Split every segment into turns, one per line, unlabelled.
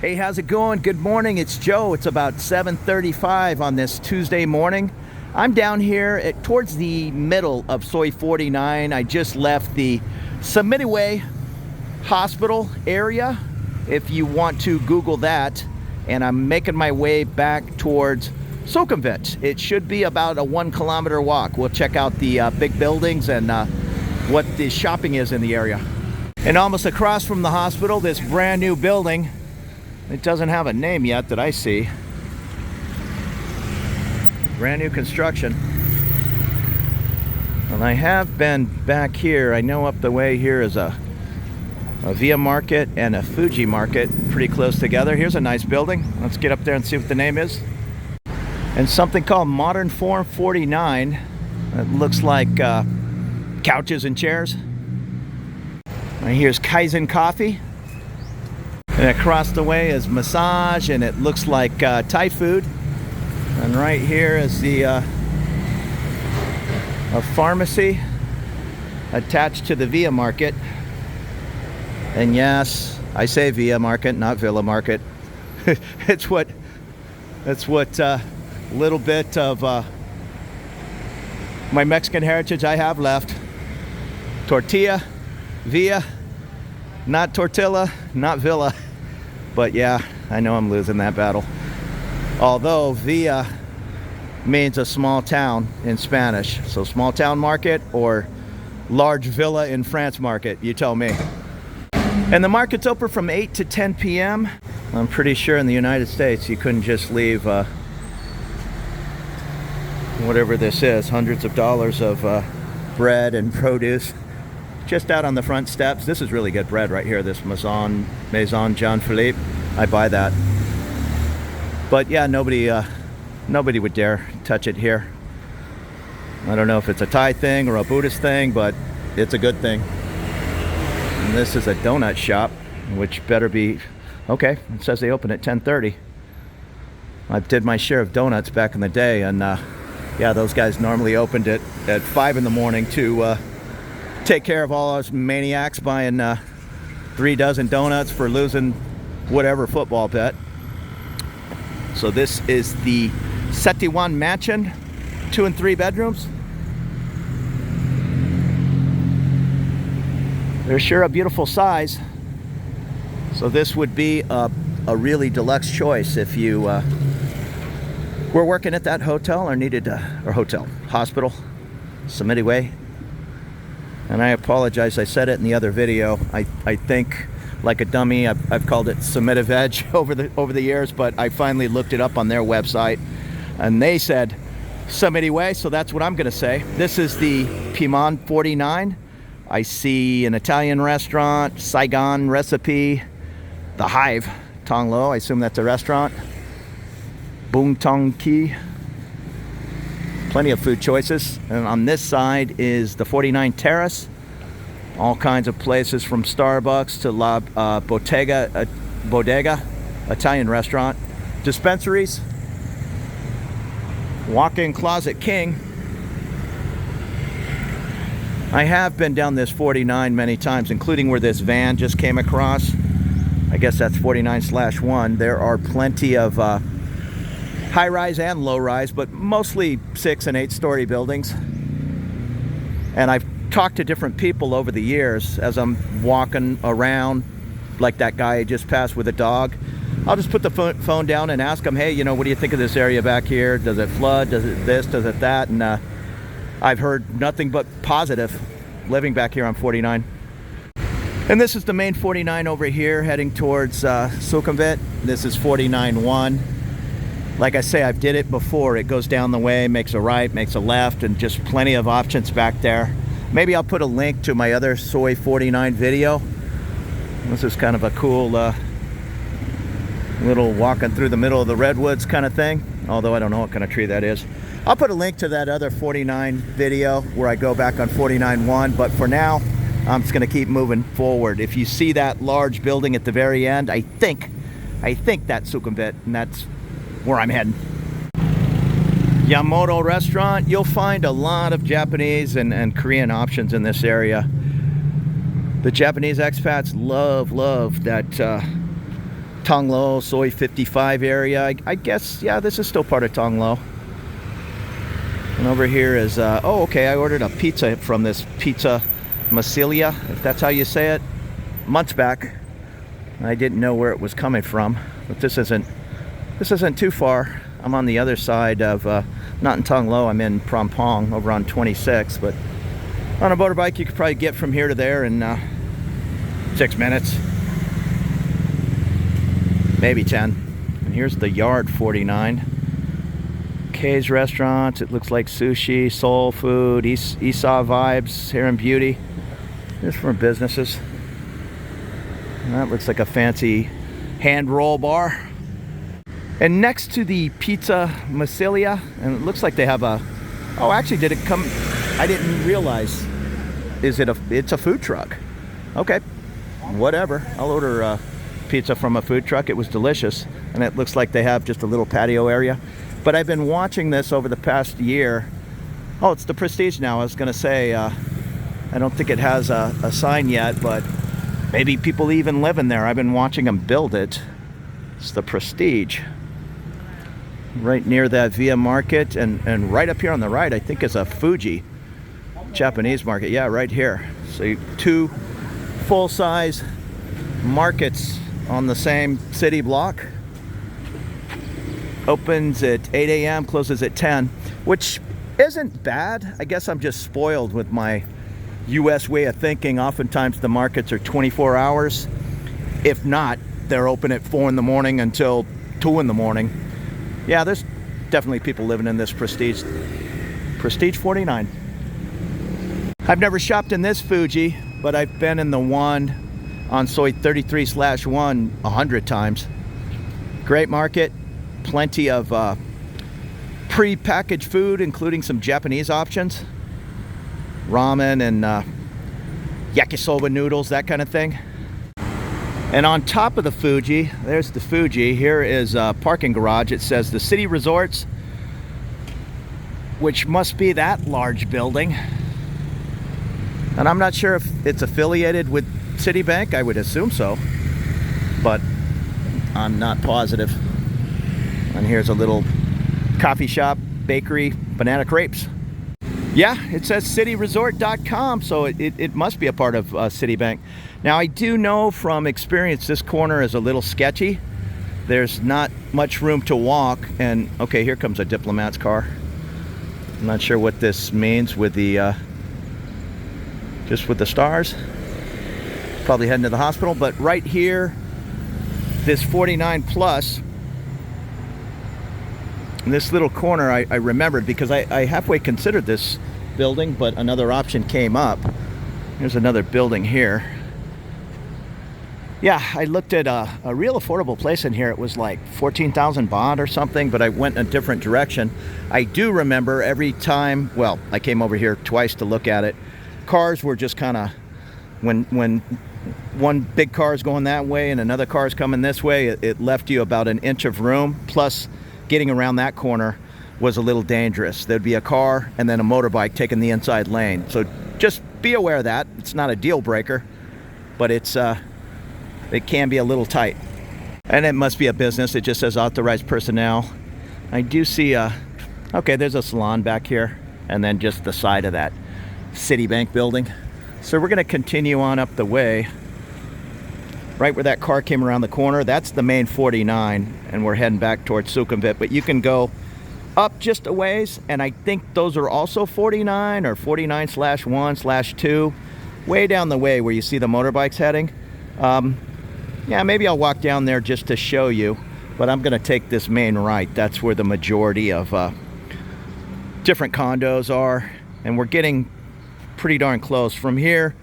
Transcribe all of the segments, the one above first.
Hey, how's it going? Good morning. It's Joe. It's about 7:35 on this Tuesday morning. I'm down here towards the middle of Soi 49. I just left the Sukhumvit hospital area, if you want to Google that, and I'm making my way back towards Sukhumvit. It should be about a 1 kilometer walk. We'll check out the big buildings and what the shopping is in the area. And almost across from the hospital, this brand new building. It doesn't have a name yet that I see. Brand new construction. And I have been back here. I know up the way here is a Via Market and a Fuji Market pretty close together. Here's a nice building. Let's get up there and see what the name is. And something called Modern Form 49. It looks like couches and chairs. And here's Kaizen Coffee. And across the way is massage, and it looks like Thai food. And right here is the a pharmacy attached to the Via Market. And yes, I say Via Market, not Villa Market. That's what little bit of my Mexican heritage I have left. Tortilla, Via, not tortilla, not Villa. But yeah, I know I'm losing that battle. Although Villa means a small town in Spanish. So small town market or large villa in France market, you tell me. And the market's open from 8 to 10 p.m. I'm pretty sure in the United States you couldn't just leave whatever this is, hundreds of dollars of bread and produce just out on the front steps. This is really good bread right here, this Maison Jean Philippe. I buy that. But yeah, nobody would dare touch it here. I don't know if it's a Thai thing or a Buddhist thing, but it's a good thing. And this is a donut shop, which better be okay. It says they open at 10:30. I did my share of donuts back in the day, and yeah, those guys normally opened it at 5 in the morning to take care of all us maniacs buying 3 dozen donuts for losing whatever football bet. So this is the Setiwan Mansion, 2 and 3 bedrooms. They're sure a beautiful size. So this would be a really deluxe choice if you were working at that hotel or needed hospital, Sukhumvit. And I apologize, I said it in the other video. I think, like a dummy, I've called it Sukhumvit Veg over the years, but I finally looked it up on their website, and they said Sukhumvit, so that's what I'm gonna say. This is the Pimon 49. I see an Italian restaurant, Saigon recipe, the Hive, Tong Lo, I assume that's a restaurant. Bung Tong Ki. Plenty of food choices. And on this side is the 49 Terrace. All kinds of places from Starbucks to La Bodega, Italian restaurant. Dispensaries. Walk-in closet king. I have been down this 49 many times, including where this van just came across. I guess that's 49/1. There are plenty of high-rise and low-rise, but mostly 6- and 8-story buildings. And I've talked to different people over the years as I'm walking around, like that guy I just passed with a dog. I'll just put the phone down and ask them, hey, you know, what do you think of this area back here? Does it flood? Does it this? Does it that? And I've heard nothing but positive living back here on 49. And this is the main 49 over here heading towards Sukhumvit. This is 49-1. Like I say, I've did it before. It goes down the way, makes a right, makes a left, and just plenty of options back there. Maybe I'll put a link to my other Soi 49 video. This is kind of a cool little walking through the middle of the redwoods kind of thing. Although I don't know what kind of tree that is. I'll put a link to that other 49 video where I go back on 49-1. But for now, I'm just going to keep moving forward. If you see that large building at the very end, I think that's Sukhumvit, and that's where I'm heading. Yamamoto restaurant. You'll find a lot of Japanese and Korean options in this area. The Japanese expats love that Tong Lo, Soi 55 area. I guess, yeah, this is still part of Tong Lo. And over here is, oh, okay, I ordered a pizza from this Pizza Massilia, if that's how you say it, months back. I didn't know where it was coming from, but this isn't too far. I'm on the other side of, not in Tong Lo, I'm in Phrom Phong over on 26, but on a motorbike you could probably get from here to there in 6 minutes, maybe 10. And here's the Yard 49. K's Restaurants, it looks like sushi, soul food, Esau Vibes, Hair and Beauty. Just for businesses. And that looks like a fancy hand roll bar. And next to the Pizza Massilia, and it looks like they have a, oh, actually, did it come, I didn't realize, it's a food truck. Okay, whatever. I'll order pizza from a food truck. It was delicious, and it looks like they have just a little patio area. But I've been watching this over the past year. Oh, it's the Prestige now. I was gonna say, I don't think it has a sign yet, but maybe people even live in there. I've been watching them build it. It's the Prestige. Right near that Via Market, and right up here on the right, I think is a Fuji Japanese market. Yeah, right here. So 2 full-size markets on the same city block. Opens at 8 a.m., closes at 10, which isn't bad. I guess I'm just spoiled with my US way of thinking. Oftentimes the markets are 24 hours. If not, they're open at 4 in the morning until 2 in the morning. Yeah, there's definitely people living in this Prestige 49. I've never shopped in this Fuji, but I've been in the one on Soi 33/1 100 times. Great market. Plenty of pre-packaged food, including some Japanese options. Ramen and yakisoba noodles, that kind of thing. And on top of the Fuji, there's the Fuji. Here is a parking garage. It says the City Resorts, which must be that large building. And I'm not sure if it's affiliated with Citibank. I would assume so, but I'm not positive. And here's a little coffee shop, bakery, banana crepes. Yeah, it says cityresort.com, so it must be a part of Citibank. Now, I do know from experience this corner is a little sketchy. There's not much room to walk, and okay, here comes a diplomat's car. I'm not sure what this means with the, just with the stars. Probably heading to the hospital, but right here, this 49 plus, in this little corner, I remembered because I halfway considered this building, but another option came up. There's another building here. Yeah, I looked at a real affordable place in here. It was like 14,000 baht or something, but I went in a different direction. I do remember every time, well, I came over here twice to look at it. Cars were just kind of, when one big car is going that way and another car is coming this way, it left you about an inch of room. Plus, getting around that corner was a little dangerous. There'd be a car and then a motorbike taking the inside lane. So just be aware of that. It's not a deal breaker, but it can be a little tight. And it must be a business. It just says authorized personnel. I do see okay, there's a salon back here, and then just the side of that Citibank building. So we're gonna continue on up the way. Right where that car came around the corner, that's the main 49, and we're heading back towards Sukhumvit. But you can go up just a ways, and I think those are also 49 or 49/1/2, way down the way where you see the motorbikes heading. Yeah, maybe I'll walk down there just to show you, but I'm gonna take this main right. That's where the majority of different condos are, and we're getting pretty darn close. From here,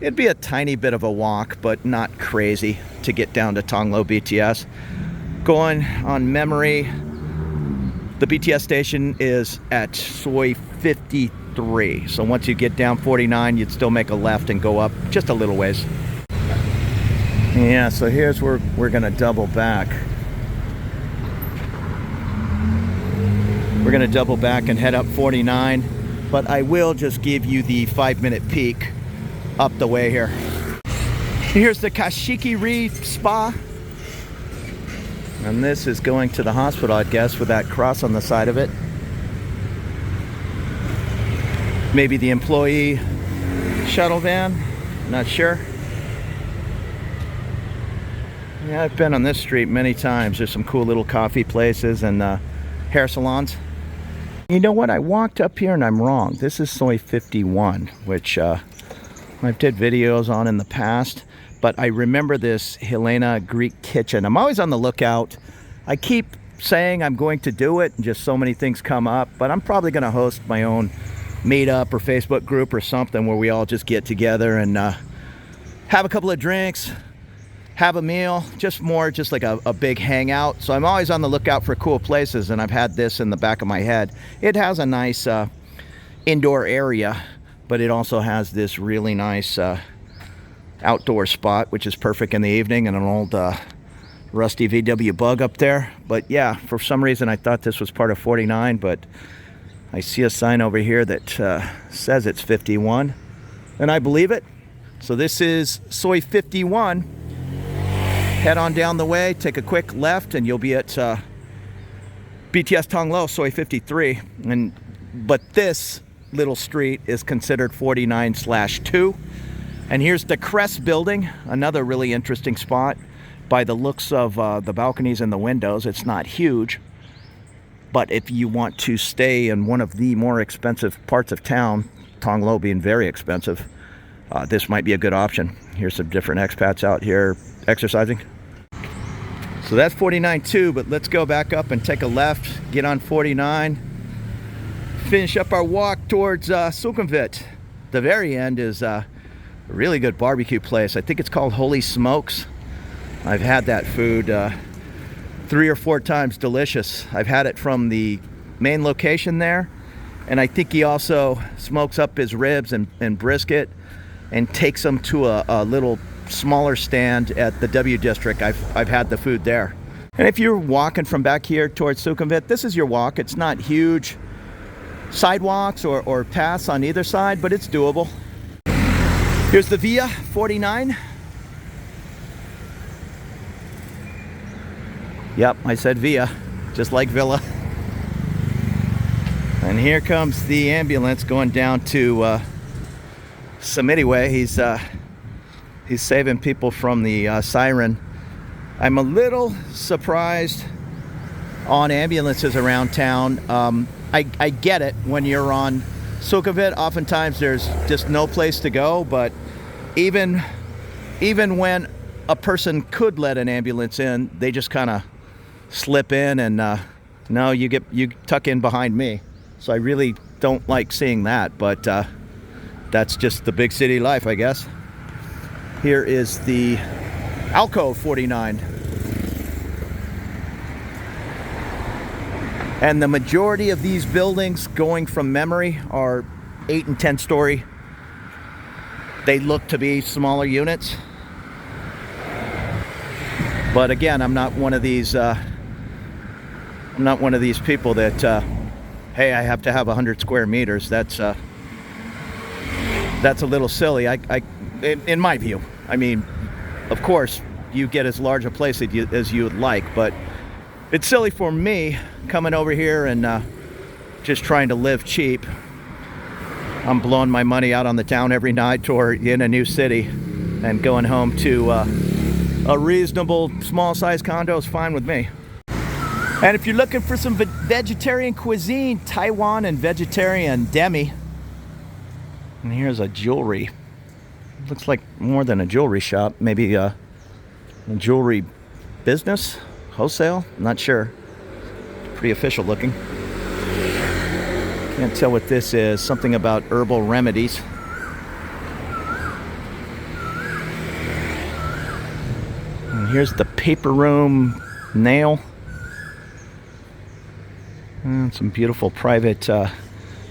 it'd be a tiny bit of a walk, but not crazy to get down to Tong Lo BTS. Going on memory, the BTS station is at Soi 53. So once you get down 49, you'd still make a left and go up just a little ways. Yeah, so here's where we're gonna double back. We're gonna double back and head up 49, but I will just give you the 5-minute peek up the way here. Here's the Kashiki Reef Spa. And this is going to the hospital, I guess, with that cross on the side of it. Maybe the employee shuttle van, not sure. Yeah, I've been on this street many times. There's some cool little coffee places and hair salons. You know what? I walked up here and I'm wrong. This is Soi 51, which I've did videos on in the past. But I remember this Helena Greek kitchen. I'm always on the lookout. I keep saying I'm going to do it and just so many things come up. But I'm probably going to host my own meetup or Facebook group or something where we all just get together and have a couple of drinks, have a meal, just like a big hangout. So I'm always on the lookout for cool places, and I've had this in the back of my head. It has a nice indoor area, but it also has this really nice outdoor spot, which is perfect in the evening, and an old rusty VW Bug up there. But yeah, for some reason I thought this was part of 49, but I see a sign over here that says it's 51, and I believe it. So this is Soi 51. Head on down the way, take a quick left, and you'll be at BTS Tong Lo, Soi 53. But this little street is considered 49/2. And here's the Crest building, another really interesting spot. By the looks of the balconies and the windows, it's not huge. But if you want to stay in one of the more expensive parts of town, Tong Lo being very expensive, this might be a good option. Here's some different expats out here exercising. So that's 49 too, but let's go back up and take a left, get on 49, finish up our walk towards Sukhumvit. The very end is a really good barbecue place. I think it's called Holy Smokes. I've had that food 3 or 4 times. Delicious. I've had it from the main location there, and I think he also smokes up his ribs and brisket and takes them to a little smaller stand at the W District. I've had the food there. And if you're walking from back here towards Sukhumvit, this is your walk. It's not huge sidewalks or paths on either side, but it's doable. Here's the Via 49. Yep, I said Via, just like Villa. And here comes the ambulance going down to Samiti Way. He's saving people from the siren. I'm a little surprised on ambulances around town. I get it when you're on Sukhumvit. Oftentimes there's just no place to go, but even when a person could let an ambulance in, they just kind of slip in and no, you tuck in behind me. So I really don't like seeing that, but that's just the big city life, I guess. Here is the Alcove 49. And the majority of these buildings, going from memory, are 8 and 10 story. They look to be smaller units. But again, I'm not one of these people that hey, I have to have 100 square meters. That's a little silly. In my view. I mean, of course, you get as large a place as you would like, but it's silly for me coming over here and just trying to live cheap. I'm blowing my money out on the town every night or in a new city, and going home to a reasonable small-sized condo is fine with me. And if you're looking for some vegetarian cuisine, Taiwan and vegetarian demi. And here's a jewelry. Looks like more than a jewelry shop, maybe a jewelry business, wholesale, not sure. Pretty official looking. Can't tell what this is. Something about herbal remedies. And here's the paper room nail. And some beautiful private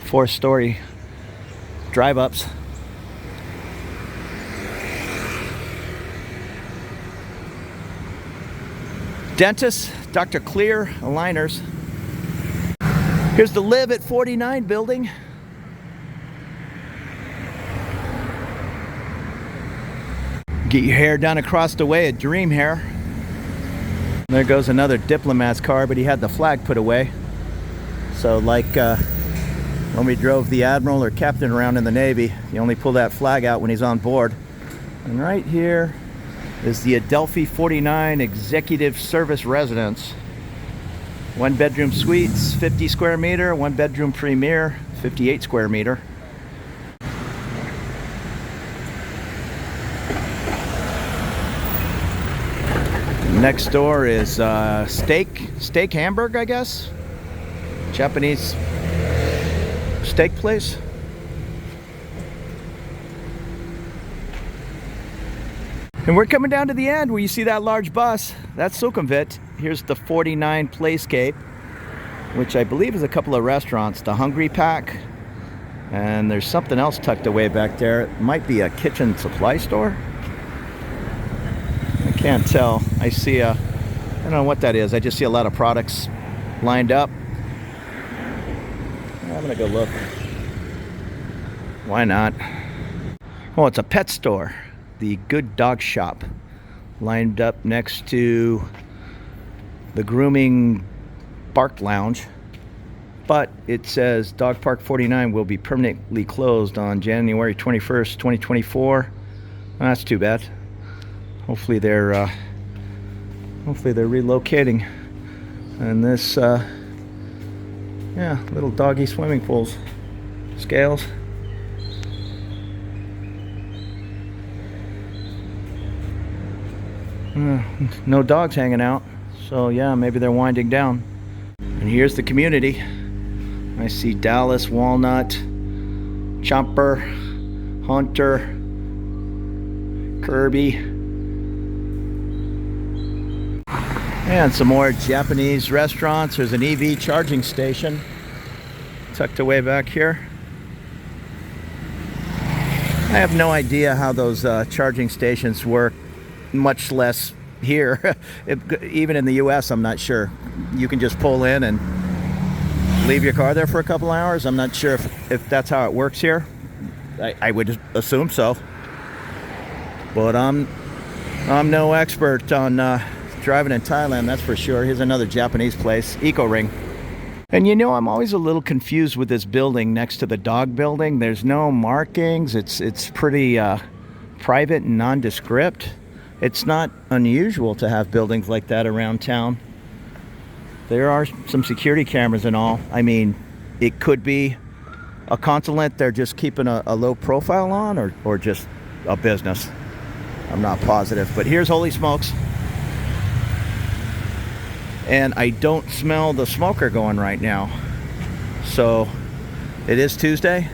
4-story drive-ups. Dentist, Dr. Clear, aligners. Here's the Live at 49 building. Get your hair done across the way at Dream Hair. There goes another diplomat's car, but he had the flag put away. So like when we drove the admiral or captain around in the Navy, you only pull that flag out when he's on board. And right here is the Adelphi 49 Executive Service Residence. 1-bedroom suites, 50 square meter, 1-bedroom premier, 58 square meter. Next door is steak Hamburg, I guess. Japanese steak place. And we're coming down to the end where you see that large bus. That's Sukhumvit. Here's the 49 Playscape, which I believe is a couple of restaurants. The Hungry Pack, and there's something else tucked away back there. It might be a kitchen supply store. I can't tell. I see I don't know what that is. I just see a lot of products lined up. I'm gonna go look. Why not? Oh, it's a pet store. The Good Dog Shop, lined up next to the Grooming Bark Lounge. But it says Dog Park 49 will be permanently closed on January 21st, 2024. Well, that's too bad. Hopefully they're relocating. And this yeah, little doggy swimming pools, scales. No dogs hanging out, so yeah, maybe they're winding down. And here's the community. I see Dallas, Walnut, Chomper, Hunter, Kirby, and some more Japanese restaurants. There's an EV charging station tucked away back here. I have no idea how those charging stations work, much less here. Even in the US, I'm not sure. You can just pull in and leave your car there for a couple hours. I'm not sure if that's how it works here. I would assume so. But I'm no expert on driving in Thailand, that's for sure. Here's another Japanese place, Eco Ring. And you know, I'm always a little confused with this building next to the dog building. There's no markings. It's pretty private and nondescript. It's not unusual to have buildings like that around town. There are some security cameras and all. I mean, it could be a consulate they're just keeping a low profile on, or just a business. I'm not positive, but here's holy smokes. And I don't smell the smoker going right now. So it is Tuesday.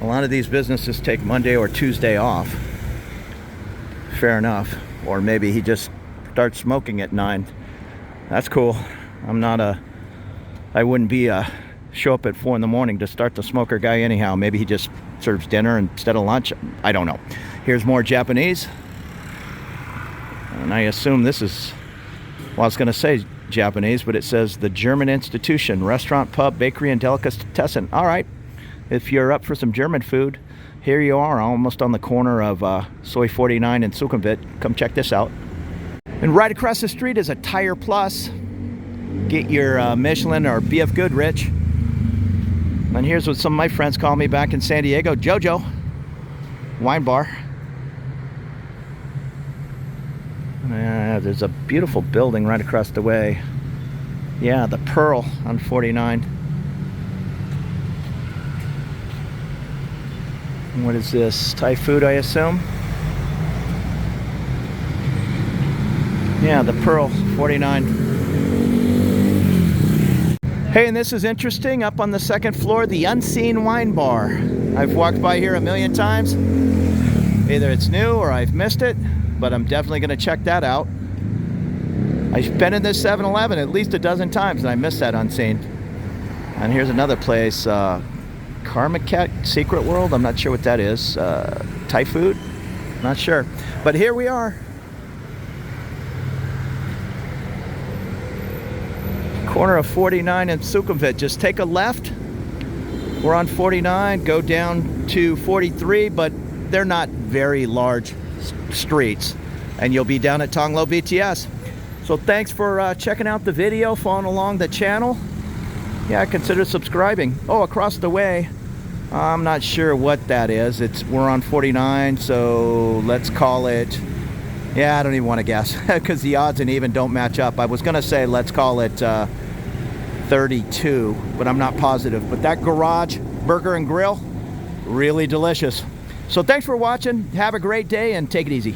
A lot of these businesses take Monday or Tuesday off. Fair enough. Or maybe he just starts smoking at 9. That's cool. I wouldn't be show up at 4 in the morning to start the smoker guy anyhow. Maybe he just serves dinner instead of lunch. I don't know. Here's more Japanese. And I assume this is, well, I was going to say Japanese, but it says the German Institution, restaurant, pub, bakery, and delicatessen. All right. If you're up for some German food, here you are, almost on the corner of Soy 49 and Sukhumvit. Come check this out. And right across the street is a Tire Plus. Get your Michelin or BF Goodrich. And here's what some of my friends call me back in San Diego, Jojo Wine Bar. There's a beautiful building right across the way. Yeah, the Pearl on 49. What is this? Thai food, I assume? Yeah, the Pearl, 49. Hey, and this is interesting. Up on the second floor, the Unseen Wine Bar. I've walked by here a million times. Either it's new or I've missed it, but I'm definitely going to check that out. I've been in this 7-Eleven at least a dozen times, and I missed that Unseen. And here's another place, Karma Cat Secret World. I'm not sure what that is. Thai food? Not sure. But here we are. Corner of 49 and Sukhumvit. Just take a left. We're on 49. Go down to 43, but they're not very large streets. And you'll be down at Tonglo BTS. So thanks for checking out the video, following along the channel. Yeah, consider subscribing. Oh, across the way, I'm not sure what that is. We're on 49, so let's call it, yeah, I don't even want to guess because the odds and even don't match up. I was going to say let's call it 32, but I'm not positive. But that garage burger and grill, really delicious. So thanks for watching. Have a great day and take it easy.